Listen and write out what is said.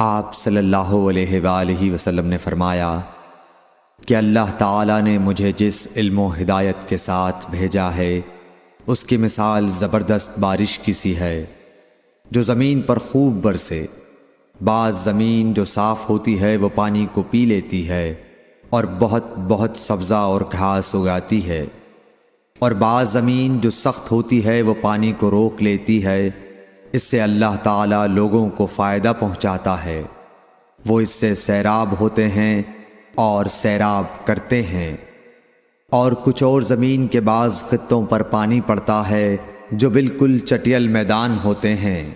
آپ صلی اللہ علیہ وآلہ وسلم نے فرمایا کہ اللہ تعالیٰ نے مجھے جس علم و ہدایت کے ساتھ بھیجا ہے اس کی مثال زبردست بارش کی سی ہے جو زمین پر خوب برسے۔ بعض زمین جو صاف ہوتی ہے وہ پانی کو پی لیتی ہے اور بہت سبزہ اور گھاس اگاتی ہے، اور بعض زمین جو سخت ہوتی ہے وہ پانی کو روک لیتی ہے۔ اس سے اللہ تعالیٰ لوگوں کو فائدہ پہنچاتا ہے، وہ اس سے سیراب ہوتے ہیں اور سیراب کرتے ہیں۔ اور کچھ اور زمین کے بعض خطوں پر پانی پڑتا ہے جو بالکل چٹیل میدان ہوتے ہیں۔